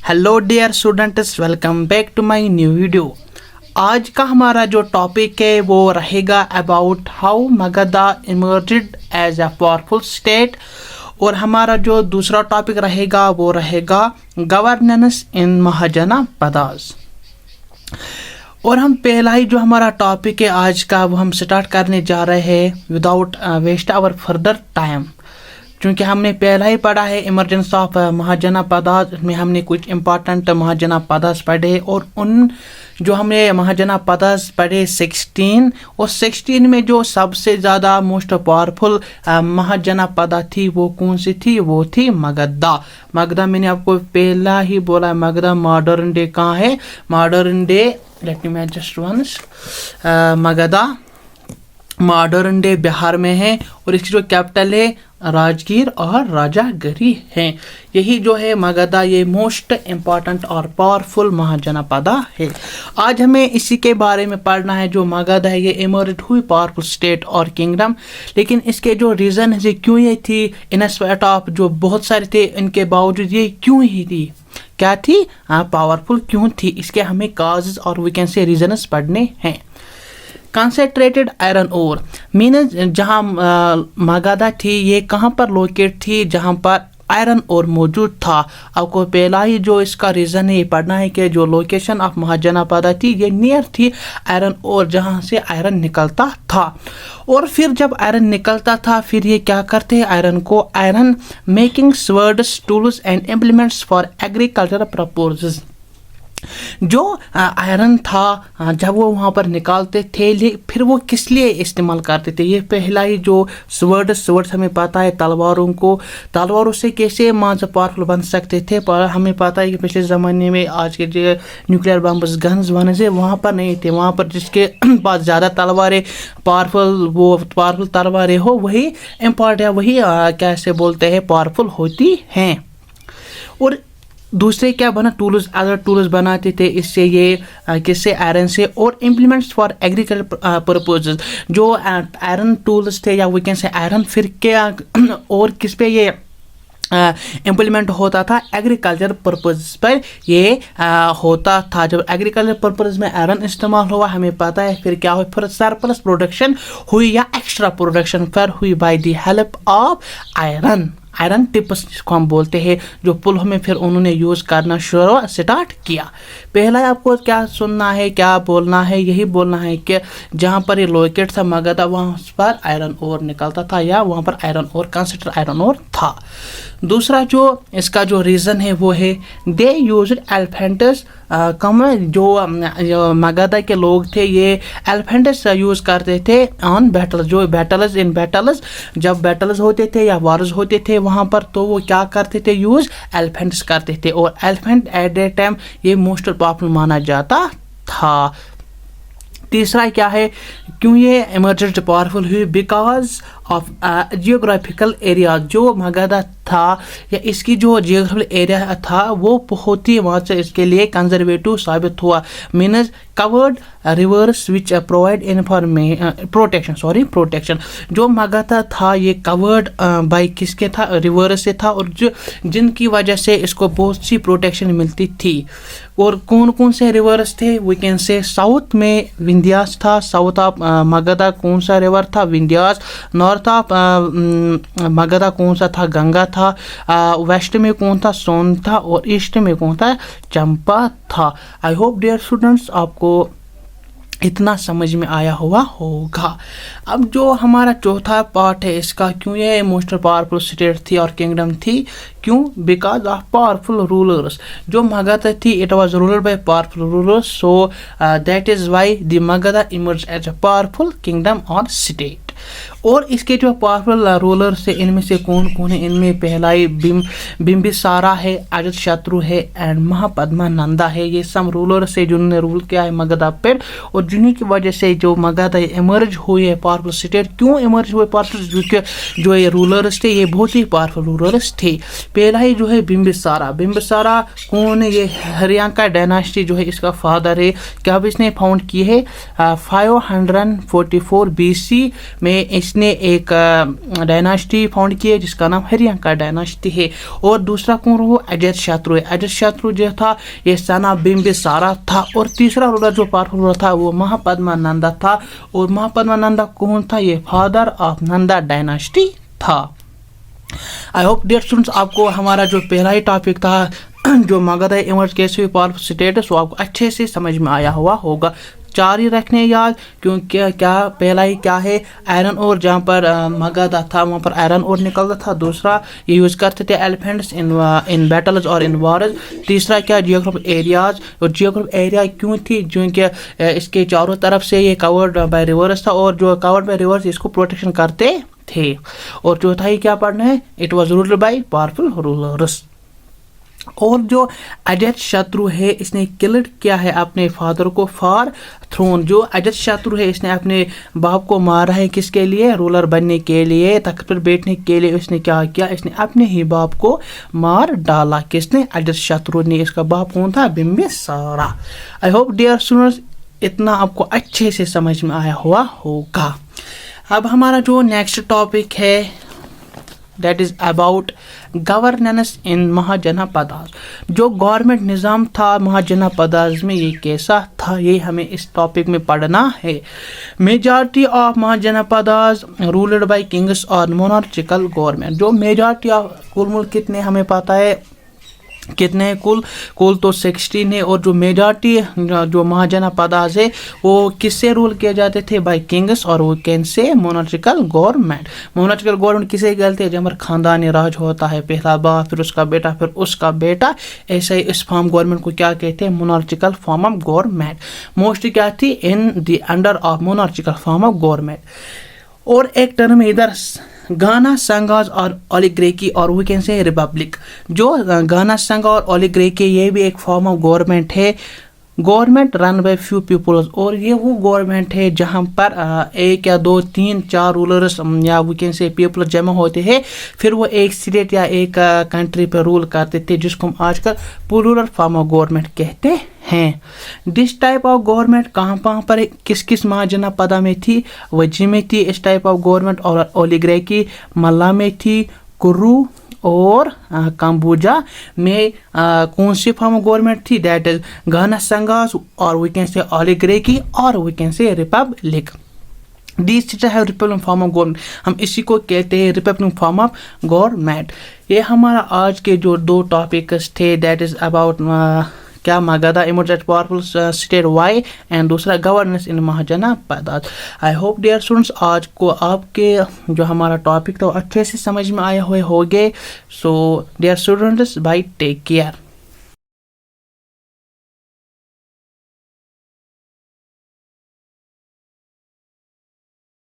Hello dear students, welcome back to my new video. आज का हमारा जो टॉपिक है वो रहेगा about how Magadha emerged as a powerful state, और हमारा जो दूसरा टॉपिक रहेगा वो रहेगा गवर्नेंस इन महाजनापदास। और हम पहला ही जो हमारा टॉपिक है आज का वो हम स्टार्ट करने जा रहे हैं without waste our further time, क्योंकि हमने पहला ही पढ़ा है इमरजेंस ऑफ महाजनापदास में हमने कुछ इम्पॉर्टेंट महाजनापदास पढ़े, और उन जो हमने महाजनापदास पढ़े 16, और 16 में जो सबसे ज़्यादा मोस्ट पावरफुल महाजनापदा थी वो कौन सी थी? वो थी मगधा। मगधा मैंने आपको पहला ही बोला, मगधा मॉडर्न डे कहाँ है? Modern day let me just once, Magadha modern day Bihar में है, और इसकी जो कैपिटल है राजगीर और राजागरी है। यही जो है मगधा, ये मोस्ट इम्पॉर्टेंट और पावरफुल महाजनापदा है। आज हमें इसी के बारे में पढ़ना है। जो मगधा है ये इमर्ज हुई पावरफुल स्टेट और किंगडम, लेकिन इसके जो रीज़न है क्यों ये थी, इन स्पाइट ऑफ जो बहुत सारे थे इनके बावजूद ये क्यों ही थी, क्या थी, पावरफुल क्यों थी, इसके हमें काजेस और वी कैन से रीजन्स पढ़ने हैं। कंसंट्रेटेड आयरन ओर मीन्स जहाँ मगधा थी ये कहाँ पर लोकेट थी? जहाँ पर आयरन ओर मौजूद था। आपको पहला ही जो इसका रीज़न है ये पढ़ना है कि जो लोकेशन ऑफ महाजनापदा थी ये नियर थी आयरन ओर, जहाँ से आयरन निकलता था। और फिर जब आयरन निकलता था फिर ये क्या करते हैं, आयरन को iron making swords, tools and implements for agriculture purposes. जो आयरन था जब वो वहाँ पर निकालते थे फिर वो किस लिए इस्तेमाल करते थे? ये पहला ही जो स्वर्ड्स हमें पता है तलवारों से कैसे पावरफुल बन सकते थे, पर हमें पता है कि पिछले ज़माने में आज के जो न्यूक्लियर बम्स गन्स बने थे वहाँ पर नहीं थे। वहाँ पर जिसके पास ज़्यादा तलवारें पावरफुल तलवारें हो वही इम्पॉर्टेंट, वही कैसे बोलते हैं पावरफुल होती हैं। और दूसरे क्या बना, टूल्स, अदर टूल्स बनाते थे इससे, ये किससे? आयरन से। और इम्प्लीमेंट्स फॉर एग्रीकल्चर पर्पसेस, जो आयरन टूल्स थे या वी कैन से आयरन, फिर क्या और किस पे ये इम्प्लीमेंट होता था? एग्रीकल्चर पर्पस पर ये होता था। जब एग्रीकल्चर पर्पस में आयरन इस्तेमाल हुआ हमें पता है फिर क्या हुआ, फिर सरप्लस प्रोडक्शन हुई या एक्स्ट्रा प्रोडक्शन फिर हुई by the help of iron tips जिसको हम बोलते हैं, जो पुल हमें फिर उन्होंने यूज़ करना स्टार्ट किया। पहला आपको क्या सुनना है, क्या बोलना है? यही बोलना है कि जहाँ पर ये लोकेट था मगधा वहाँ पर आयरन ओर निकलता था या वहाँ पर iron ore consider iron ore था। दूसरा जो इसका जो रीज़न है वो है दे यूज्ड एलिफेंट्स, कम जो मगधा के लोग थे ये एलिफेंट्स यूज़ करते थे ऑन बैटल, जो बैटल्स जब बैटल्स होते थे या वार्स होते थे वहाँ पर, तो वो क्या करते थे? यूज़ एलिफेंट्स करते थे, और एलिफेंट एट दैट टाइम ये मोस्ट पावरफुल माना जाता था। तीसरा क्या है, क्यों ये इमर्जेंट पावरफुल हुई? Because of geographical area. जो मगधा था या इसकी जो जियोग्राफिकल एरिया था वो बहुत ही वहाँ से इसके लिए कंजर्वेटिव साबित हुआ। Means covered reverse which provide protection. जो मगधा था ये कवर्ड बाय किसके था? रिवर्स से था, और जो जिनकी वजह से इसको बहुत सी प्रोटेक्शन मिलती थी। और कौन कौन से रिवर्स थे? वी कैन से साउथ में विंध्यास था, साउथ ऑफ मगधा कौन सा रिवर था? विंध्यास। नॉर्थ ऑफ मगधा कौन सा था? गंगा था। वेस्ट में कौन था? सोन था। और ईस्ट में कौन था? चंपा था। आई होप डियर स्टूडेंट्स आपको इतना समझ में आया हुआ होगा। अब जो हमारा चौथा पार्ट है इसका, क्यों ये मोस्ट पावरफुल स्टेट थी और किंगडम थी? क्यों? Because of powerful rulers. जो मगधा थी it was ruled by powerful rulers, so that is why the Magadha emerge as a powerful kingdom और स्टेट। और इसके जो पावरफुल रूलर से इनमें से कौन कौन है? इनमें पहला ही बिंबिसारा है, अजातशत्रु है एंड महापद्मानंदा है। ये सब रूलर से जिन्होंने रूल किया है मगधा पर, और जिन्हीं की वजह से जो मगधा इमर्ज हुई है पावरफुल स्टेट। क्यों इमर्ज हुए पावरफुल? क्योंकि जो ये रूलर्स थे ये बहुत ही पावरफुल रूलर्स थे। पहला ही जो है बिंबिसारा कौन है? ये हरियाणा का डायनास्टी जो है इसका फादर है। क्या इसने फाउंड की है? 544 BC में में इसने एक डायनास्टी फाउंड की है जिसका नाम हरियांका डायनास्टी है। और दूसरा कौन रहा, अजातशत्रु है। अजातशत्रु जो था ये सना बिंबिसारा था। और तीसरा रूलर जो पावरफुल रूलर था वो महापद्मानंदा था। और महापद्मानंदा कौन था, ये फादर ऑफ नंदा डायनास्टी था। आई होप डियर स्टूडेंट्स आपको हमारा जो पहला ही टॉपिक था जो मगध इमर्ज कैसे हुई पावरफुल स्टेट्स वो आपको अच्छे से समझ में आया हुआ होगा। 4 ही रखने याद, क्योंकि क्या पहला ही क्या है, आयरन और, जहाँ पर मगध था वहाँ पर आयरन और निकलता था। दूसरा ये यूज़ करते थे एलिफेंट्स इन बैटल्स और इन वॉर्स। तीसरा क्या, जियोग्राफिक एरियाज। और जियोग्राफिक एरिया क्यों थी, क्योंकि इसके चारों तरफ से ये कवर्ड बाय रिवर्स था और जो कवर्ड बाय रिवर्स इसको प्रोटेक्शन करते थे। और चौथा ही क्या पढ़ना है, it was ruled by powerful rulers. और जो अजातशत्रु है इसने किल्ड किया है अपने फादर को फॉर थ्रोन। जो अजातशत्रु है इसने अपने बाप को मारा है किसके लिए, रूलर बनने के लिए, तख्त पर बैठने के लिए। इसने क्या किया, इसने अपने ही बाप को मार डाला। किसने, अजातशत्रु ने। इसका बाप कौन था, बिंबिसारा। आई होप डियर स्टूडेंट्स इतना आपको अच्छे से समझ में आया हुआ होगा। अब हमारा जो नेक्स्ट टॉपिक है that is about governance in mahajanapadas. जो गवर्नमेंट निज़ाम था महाजनपदास में ये कैसा था, ये हमें इस टॉपिक में पढ़ना है। Majority of mahajanapadas ruled by Kings और मोनार्चिकल गवर्नमेंट। जो मेजॉरिटी ऑफ कुल मुल्क कितने हमें पता है कितने हैं, कुल तो 16 है। और जो मेजॉरिटी जो महाजनपदास है वो किससे रूल किए जाते थे, बाय किंग्स और वो कैसे, मोनार्चिकल गवर्नमेंट। मोनार्चिकल गवर्नमेंट किसे कहते हैं, जब हमारा खानदानी राज होता है, पहला बाप फिर उसका बेटा फिर उसका बेटा, ऐसे ही इस फॉर्म गवर्नमेंट को क्या कहते हैं, monarchical form of government. Mostly क्या थी, in the under of monarchical form of government. और एक टर्म इधर गाना संघाज और ओलिगार्की और वो कैसे है रिपब्लिक। जो गाना संघ और ओलिगार्की ये भी एक फॉर्म ऑफ गवर्नमेंट है। Government run by few peoples. और ये वो गवर्नमेंट है जहाँ पर 1 या 2 3 4 रूलर्स या वो कैसे पीपल जमा होते हैं, फिर वो एक स्टेट या एक कंट्री पर रूल करते थे, जिसको हम आजकल प्लूरल फॉर्म ऑफ गवर्नमेंट कहते हैं। दिस टाइप ऑफ गवर्नमेंट कहाँ पर किस किस महाजनपदा में थी, वजी में थी इस टाइप ऑफ गवर्नमेंट। और ओलिगार्की मल्ला में थी, कुर्रू और कंबोजा में कौन सी फॉर्म ऑफ गवर्नमेंट थी, दैट इज गाना संघास और वी कैन से ओलिगार्की और we can say republic. This है रिपब्लिक फॉर्म ऑफ गवर्नमेंट, हम इसी को कहते हैं रिपब्लिक फॉर्म ऑफ गवर्नमेंट। ये हमारा आज के जो 2 टॉपिक्स थे दैट इज अबाउट क्या Magadha emerge as powerful state why and दूसरा governance in Mahajanapadas. I hope dear students आज को आपके जो हमारा टॉपिक था अच्छे से समझ में आए हुए होंगे। So dear students bye take care.